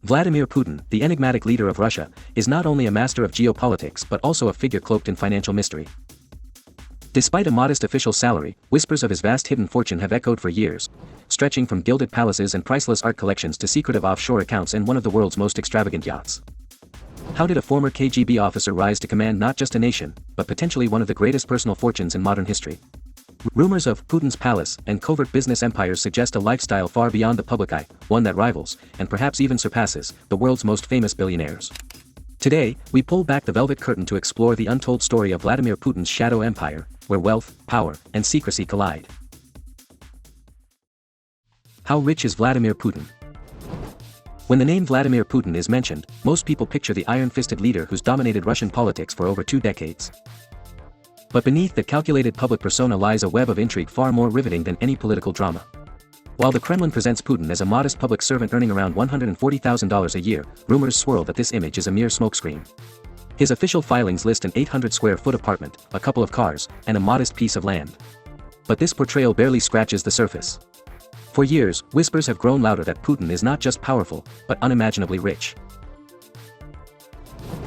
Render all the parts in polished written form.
Vladimir Putin, the enigmatic leader of Russia, is not only a master of geopolitics but also a figure cloaked in financial mystery. Despite a modest official salary, whispers of his vast hidden fortune have echoed for years, stretching from gilded palaces and priceless art collections to secretive offshore accounts in one of the world's most extravagant yachts. How did a former KGB officer rise to command not just a nation, but potentially one of the greatest personal fortunes in modern history? Rumors of Putin's palace and covert business empires suggest a lifestyle far beyond the public eye, one that rivals, and perhaps even surpasses, the world's most famous billionaires. Today, we pull back the velvet curtain to explore the untold story of Vladimir Putin's shadow empire, where wealth, power, and secrecy collide. How rich is Vladimir Putin? When the name Vladimir Putin is mentioned, most people picture the iron-fisted leader who's dominated Russian politics for over 2 decades. But beneath the calculated public persona lies a web of intrigue far more riveting than any political drama. While the Kremlin presents Putin as a modest public servant earning around $140,000 a year, rumors swirl that this image is a mere smokescreen. His official filings list an 800-square-foot apartment, a couple of cars, and a modest piece of land. But this portrayal barely scratches the surface. For years, whispers have grown louder that Putin is not just powerful, but unimaginably rich.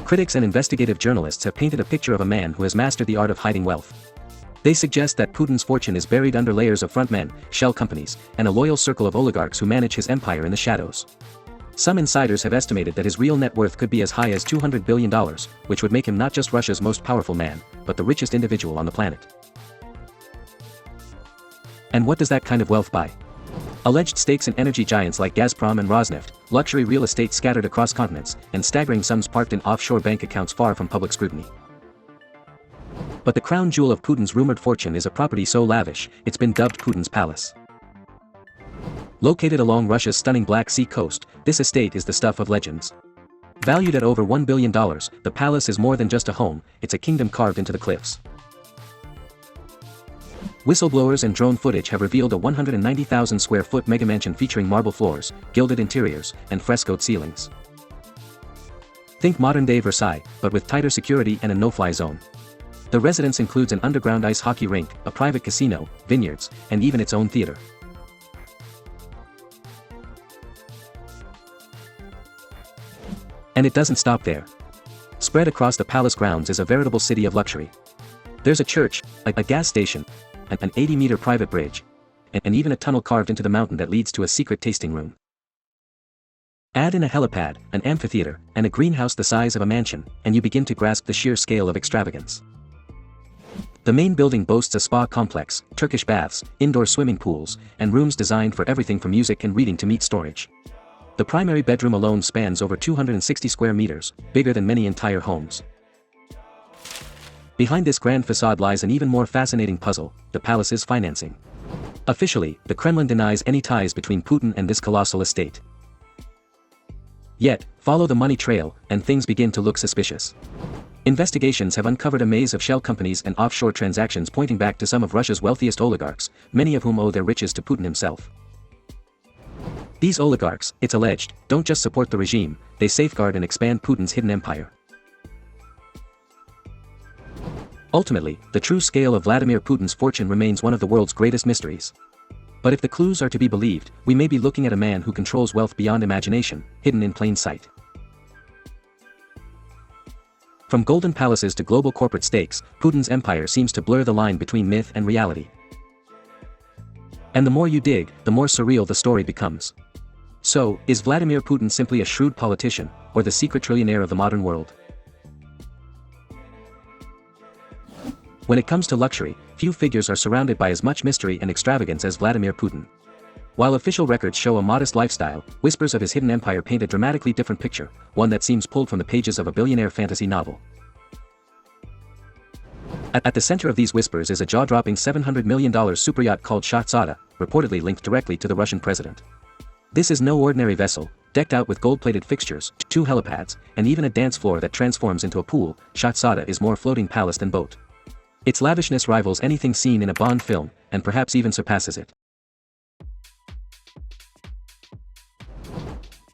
Critics and investigative journalists have painted a picture of a man who has mastered the art of hiding wealth. They suggest that Putin's fortune is buried under layers of frontmen, shell companies, and a loyal circle of oligarchs who manage his empire in the shadows. Some insiders have estimated that his real net worth could be as high as $200 billion, which would make him not just Russia's most powerful man, but the richest individual on the planet. And what does that kind of wealth buy? Alleged stakes in energy giants like Gazprom and Rosneft, luxury real estate scattered across continents, and staggering sums parked in offshore bank accounts far from public scrutiny. But the crown jewel of Putin's rumored fortune is a property so lavish, it's been dubbed Putin's palace. Located along Russia's stunning Black Sea coast, this estate is the stuff of legends. Valued at over $1 billion, the palace is more than just a home, it's a kingdom carved into the cliffs. Whistleblowers and drone footage have revealed a 190,000-square-foot megamansion featuring marble floors, gilded interiors, and frescoed ceilings. Think modern-day Versailles, but with tighter security and a no-fly zone. The residence includes an underground ice hockey rink, a private casino, vineyards, and even its own theater. And it doesn't stop there. Spread across the palace grounds is a veritable city of luxury. There's a church, a gas station, an 80-meter private bridge, and even a tunnel carved into the mountain that leads to a secret tasting room. Add in a helipad, an amphitheater, and a greenhouse the size of a mansion, and you begin to grasp the sheer scale of extravagance. The main building boasts a spa complex, Turkish baths, indoor swimming pools, and rooms designed for everything from music and reading to meat storage. The primary bedroom alone spans over 260 square meters, bigger than many entire homes. Behind this grand facade lies an even more fascinating puzzle, the palace's financing. Officially, the Kremlin denies any ties between Putin and this colossal estate. Yet, follow the money trail, and things begin to look suspicious. Investigations have uncovered a maze of shell companies and offshore transactions pointing back to some of Russia's wealthiest oligarchs, many of whom owe their riches to Putin himself. These oligarchs, it's alleged, don't just support the regime, they safeguard and expand Putin's hidden empire. Ultimately, the true scale of Vladimir Putin's fortune remains one of the world's greatest mysteries. But if the clues are to be believed, we may be looking at a man who controls wealth beyond imagination, hidden in plain sight. From golden palaces to global corporate stakes, Putin's empire seems to blur the line between myth and reality. And the more you dig, the more surreal the story becomes. So, is Vladimir Putin simply a shrewd politician, or the secret trillionaire of the modern world? When it comes to luxury, few figures are surrounded by as much mystery and extravagance as Vladimir Putin. While official records show a modest lifestyle, whispers of his hidden empire paint a dramatically different picture, one that seems pulled from the pages of a billionaire fantasy novel. At the center of these whispers is a jaw-dropping $700 million superyacht called Yachts, reportedly linked directly to the Russian president. This is no ordinary vessel, decked out with gold-plated fixtures, 2 helipads, and even a dance floor that transforms into a pool. Yachts is more floating palace than boat. Its lavishness rivals anything seen in a Bond film, and perhaps even surpasses it.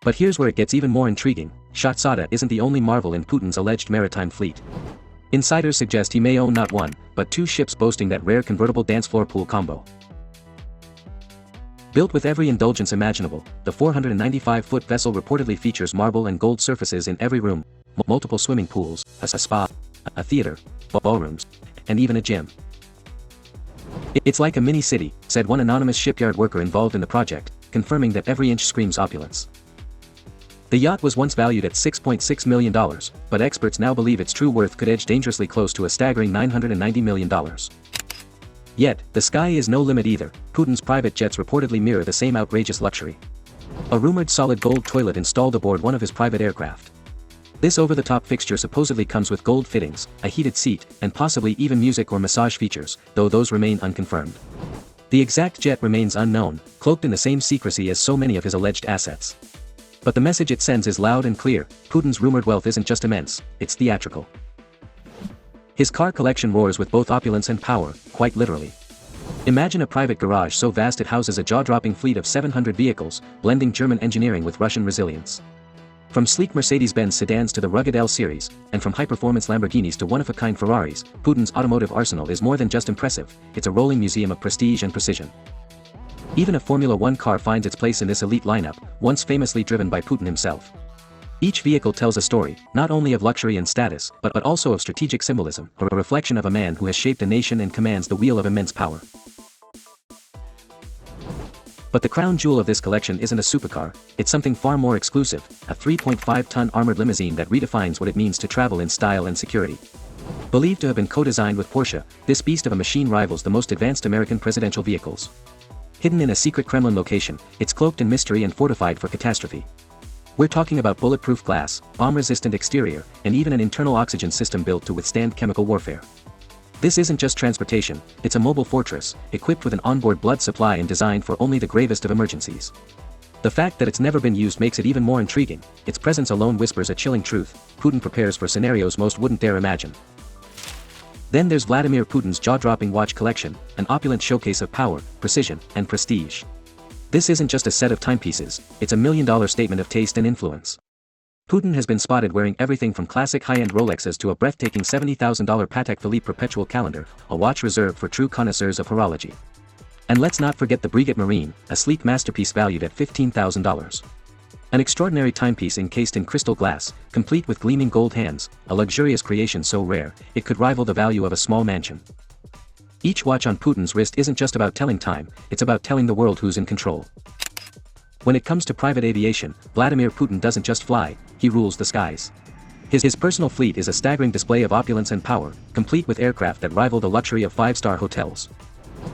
But here's where it gets even more intriguing. Yachts isn't the only marvel in Putin's alleged maritime fleet. Insiders suggest he may own not 1, but 2 ships boasting that rare convertible dance floor pool combo. Built with every indulgence imaginable, the 495-foot vessel reportedly features marble and gold surfaces in every room, multiple swimming pools, a spa, a theater, ballrooms, and even a gym. "It's like a mini-city," said one anonymous shipyard worker involved in the project, confirming that every inch screams opulence. The yacht was once valued at $6.6 million, but experts now believe its true worth could edge dangerously close to a staggering $990 million. Yet, the sky is no limit either. Putin's private jets reportedly mirror the same outrageous luxury. A rumored solid gold toilet installed aboard one of his private aircraft. This over-the-top fixture supposedly comes with gold fittings, a heated seat, and possibly even music or massage features, though those remain unconfirmed. The exact jet remains unknown, cloaked in the same secrecy as so many of his alleged assets. But the message it sends is loud and clear: Putin's rumored wealth isn't just immense, it's theatrical. His car collection roars with both opulence and power, quite literally. Imagine a private garage so vast it houses a jaw-dropping fleet of 700 vehicles, blending German engineering with Russian resilience. From sleek Mercedes-Benz sedans to the rugged L series, and from high-performance Lamborghinis to one-of-a-kind Ferraris, Putin's automotive arsenal is more than just impressive, it's a rolling museum of prestige and precision. Even a Formula One car finds its place in this elite lineup, once famously driven by Putin himself. Each vehicle tells a story, not only of luxury and status, but also of strategic symbolism, or a reflection of a man who has shaped a nation and commands the wheel of immense power. But the crown jewel of this collection isn't a supercar, it's something far more exclusive, a 3.5-ton armored limousine that redefines what it means to travel in style and security. Believed to have been co-designed with Porsche, this beast of a machine rivals the most advanced American presidential vehicles. Hidden in a secret Kremlin location, it's cloaked in mystery and fortified for catastrophe. We're talking about bulletproof glass, bomb-resistant exterior, and even an internal oxygen system built to withstand chemical warfare. This isn't just transportation, it's a mobile fortress, equipped with an onboard blood supply and designed for only the gravest of emergencies. The fact that it's never been used makes it even more intriguing. Its presence alone whispers a chilling truth: Putin prepares for scenarios most wouldn't dare imagine. Then there's Vladimir Putin's jaw-dropping watch collection, an opulent showcase of power, precision, and prestige. This isn't just a set of timepieces, it's a $1 million statement of taste and influence. Putin has been spotted wearing everything from classic high-end Rolexes to a breathtaking $70,000 Patek Philippe perpetual calendar, a watch reserved for true connoisseurs of horology. And let's not forget the Breguet Marine, a sleek masterpiece valued at $15,000. An extraordinary timepiece encased in crystal glass, complete with gleaming gold hands, a luxurious creation so rare, it could rival the value of a small mansion. Each watch on Putin's wrist isn't just about telling time, it's about telling the world who's in control. When it comes to private aviation, Vladimir Putin doesn't just fly, he rules the skies. His personal fleet is a staggering display of opulence and power, complete with aircraft that rival the luxury of five-star hotels.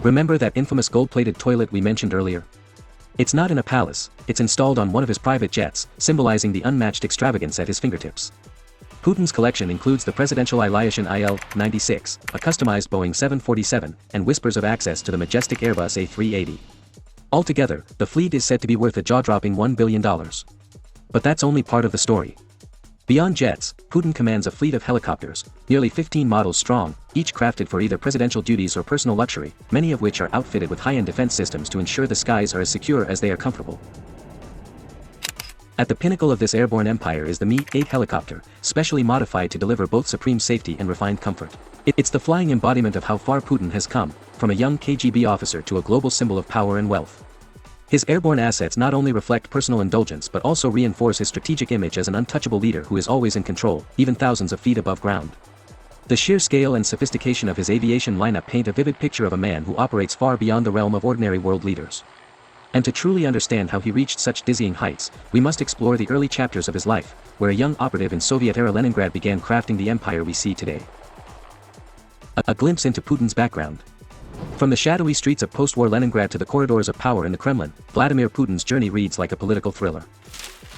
Remember that infamous gold-plated toilet we mentioned earlier? It's not in a palace, it's installed on one of his private jets, symbolizing the unmatched extravagance at his fingertips. Putin's collection includes the presidential Echelon IL-96, a customized Boeing 747, and whispers of access to the majestic Airbus A380. Altogether, the fleet is said to be worth a jaw-dropping $1 billion. But that's only part of the story. Beyond jets, Putin commands a fleet of helicopters, nearly 15 models strong, each crafted for either presidential duties or personal luxury, many of which are outfitted with high-end defense systems to ensure the skies are as secure as they are comfortable. At the pinnacle of this airborne empire is the Mi-8 helicopter, specially modified to deliver both supreme safety and refined comfort. It's the flying embodiment of how far Putin has come, from a young KGB officer to a global symbol of power and wealth. His airborne assets not only reflect personal indulgence but also reinforce his strategic image as an untouchable leader who is always in control, even thousands of feet above ground. The sheer scale and sophistication of his aviation lineup paint a vivid picture of a man who operates far beyond the realm of ordinary world leaders. And to truly understand how he reached such dizzying heights, we must explore the early chapters of his life, where a young operative in Soviet-era Leningrad began crafting the empire we see today. A glimpse into Putin's background. From the shadowy streets of post-war Leningrad to the corridors of power in the Kremlin, Vladimir Putin's journey reads like a political thriller.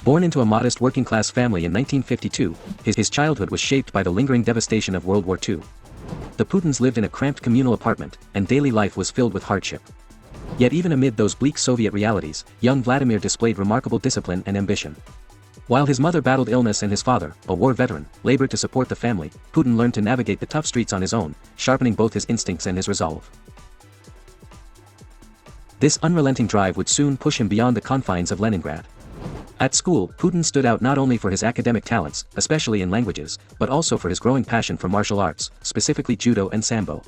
Born into a modest working-class family in 1952, his childhood was shaped by the lingering devastation of World War II. The Putins lived in a cramped communal apartment, and daily life was filled with hardship. Yet even amid those bleak Soviet realities, young Vladimir displayed remarkable discipline and ambition. While his mother battled illness and his father, a war veteran, labored to support the family, Putin learned to navigate the tough streets on his own, sharpening both his instincts and his resolve. This unrelenting drive would soon push him beyond the confines of Leningrad. At school, Putin stood out not only for his academic talents, especially in languages, but also for his growing passion for martial arts, specifically judo and sambo.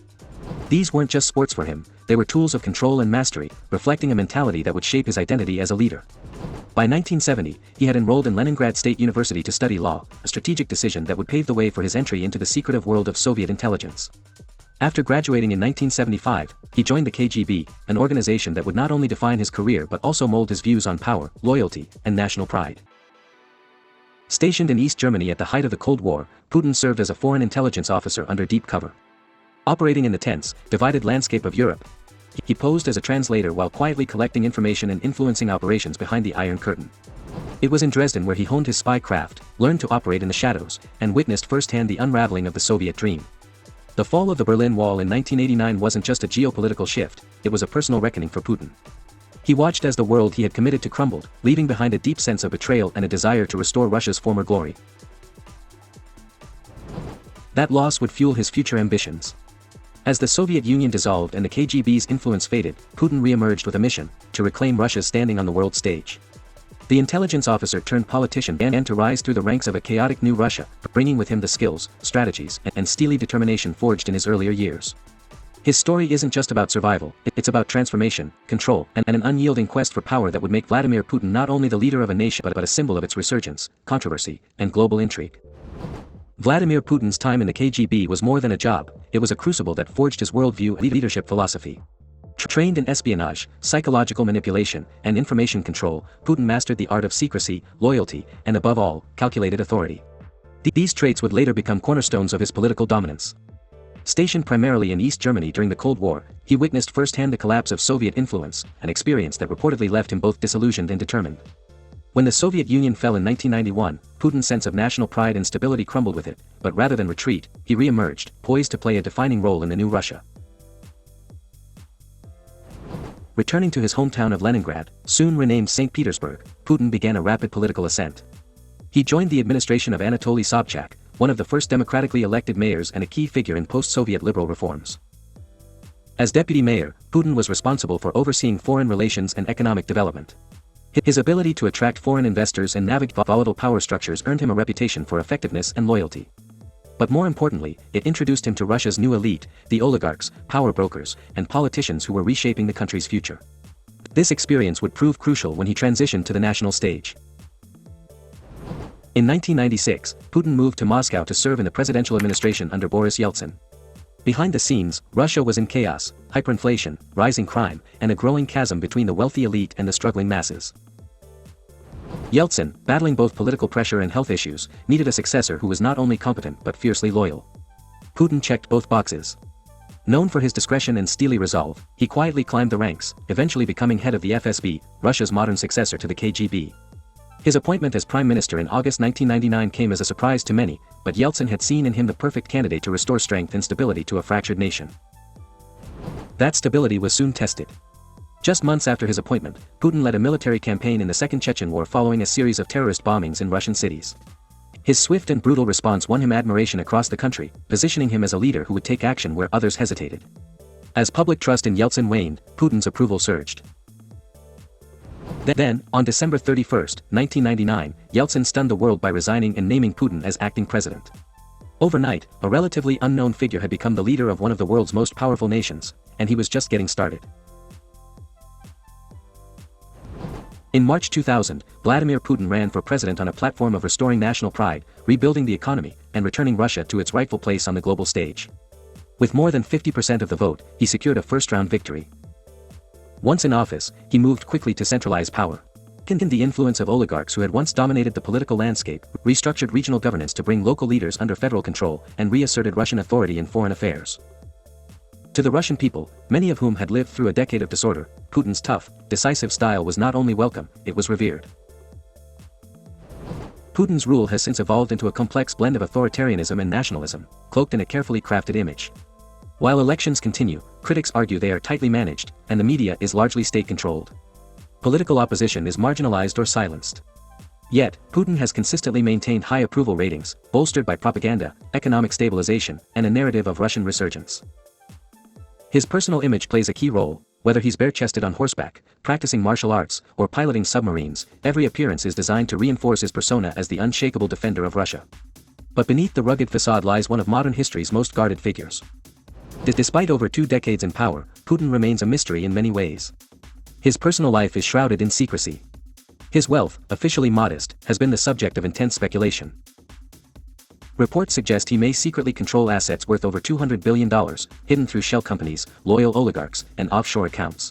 These weren't just sports for him, they were tools of control and mastery, reflecting a mentality that would shape his identity as a leader. By 1970, he had enrolled in Leningrad State University to study law, a strategic decision that would pave the way for his entry into the secretive world of Soviet intelligence. After graduating in 1975, he joined the KGB, an organization that would not only define his career but also mold his views on power, loyalty, and national pride. Stationed in East Germany at the height of the Cold War, Putin served as a foreign intelligence officer under deep cover. Operating in the tense, divided landscape of Europe, he posed as a translator while quietly collecting information and influencing operations behind the Iron Curtain. It was in Dresden where he honed his spy craft, learned to operate in the shadows, and witnessed firsthand the unraveling of the Soviet dream. The fall of the Berlin Wall in 1989 wasn't just a geopolitical shift, it was a personal reckoning for Putin. He watched as the world he had committed to crumbled, leaving behind a deep sense of betrayal and a desire to restore Russia's former glory. That loss would fuel his future ambitions. As the Soviet Union dissolved and the KGB's influence faded, Putin re-emerged with a mission to reclaim Russia's standing on the world stage. The intelligence officer turned politician began to rise through the ranks of a chaotic new Russia, bringing with him the skills, strategies, and steely determination forged in his earlier years. His story isn't just about survival, it's about transformation, control, and an unyielding quest for power that would make Vladimir Putin not only the leader of a nation but a symbol of its resurgence, controversy, and global intrigue. Vladimir Putin's time in the KGB was more than a job, it was a crucible that forged his worldview and leadership philosophy. Trained in espionage, psychological manipulation, and information control, Putin mastered the art of secrecy, loyalty, and above all, calculated authority. These traits would later become cornerstones of his political dominance. Stationed primarily in East Germany during the Cold War, he witnessed firsthand the collapse of Soviet influence, an experience that reportedly left him both disillusioned and determined. When the Soviet Union fell in 1991, Putin's sense of national pride and stability crumbled with it, but rather than retreat, he re-emerged, poised to play a defining role in the new Russia. Returning to his hometown of Leningrad, soon renamed St. Petersburg, Putin began a rapid political ascent. He joined the administration of Anatoly Sobchak, one of the first democratically elected mayors and a key figure in post-Soviet liberal reforms. As deputy mayor, Putin was responsible for overseeing foreign relations and economic development. His ability to attract foreign investors and navigate volatile power structures earned him a reputation for effectiveness and loyalty. But more importantly, it introduced him to Russia's new elite, the oligarchs, power brokers, and politicians who were reshaping the country's future. This experience would prove crucial when he transitioned to the national stage. In 1996, Putin moved to Moscow to serve in the presidential administration under Boris Yeltsin. Behind the scenes, Russia was in chaos, hyperinflation, rising crime, and a growing chasm between the wealthy elite and the struggling masses. Yeltsin, battling both political pressure and health issues, needed a successor who was not only competent but fiercely loyal. Putin checked both boxes. Known for his discretion and steely resolve, he quietly climbed the ranks, eventually becoming head of the FSB, Russia's modern successor to the KGB. His appointment as prime minister in August 1999 came as a surprise to many, but Yeltsin had seen in him the perfect candidate to restore strength and stability to a fractured nation. That stability was soon tested. Just months after his appointment, Putin led a military campaign in the Second Chechen War following a series of terrorist bombings in Russian cities. His swift and brutal response won him admiration across the country, positioning him as a leader who would take action where others hesitated. As public trust in Yeltsin waned, Putin's approval surged. Then, on December 31, 1999, Yeltsin stunned the world by resigning and naming Putin as acting president. Overnight, a relatively unknown figure had become the leader of one of the world's most powerful nations, and he was just getting started. In March 2000, Vladimir Putin ran for president on a platform of restoring national pride, rebuilding the economy, and returning Russia to its rightful place on the global stage. With more than 50% of the vote, he secured a first-round victory. Once in office, he moved quickly to centralize power. The influence of oligarchs who had once dominated the political landscape, restructured regional governance to bring local leaders under federal control, and reasserted Russian authority in foreign affairs. To the Russian people, many of whom had lived through a decade of disorder, Putin's tough, decisive style was not only welcome, it was revered. Putin's rule has since evolved into a complex blend of authoritarianism and nationalism, cloaked in a carefully crafted image. While elections continue, critics argue they are tightly managed, and the media is largely state-controlled. Political opposition is marginalized or silenced. Yet, Putin has consistently maintained high approval ratings, bolstered by propaganda, economic stabilization, and a narrative of Russian resurgence. His personal image plays a key role, whether he's bare-chested on horseback, practicing martial arts, or piloting submarines, every appearance is designed to reinforce his persona as the unshakable defender of Russia. But beneath the rugged facade lies one of modern history's most guarded figures. Despite over 2 decades in power, Putin remains a mystery in many ways. His personal life is shrouded in secrecy. His wealth, officially modest, has been the subject of intense speculation. Reports suggest he may secretly control assets worth over $200 billion, hidden through shell companies, loyal oligarchs, and offshore accounts.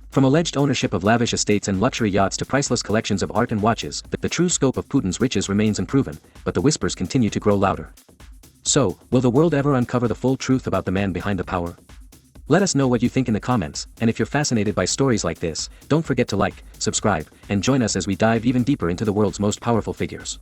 From alleged ownership of lavish estates and luxury yachts to priceless collections of art and watches, the true scope of Putin's riches remains unproven, but the whispers continue to grow louder. So, will the world ever uncover the full truth about the man behind the power? Let us know what you think in the comments, and if you're fascinated by stories like this, don't forget to like, subscribe, and join us as we dive even deeper into the world's most powerful figures.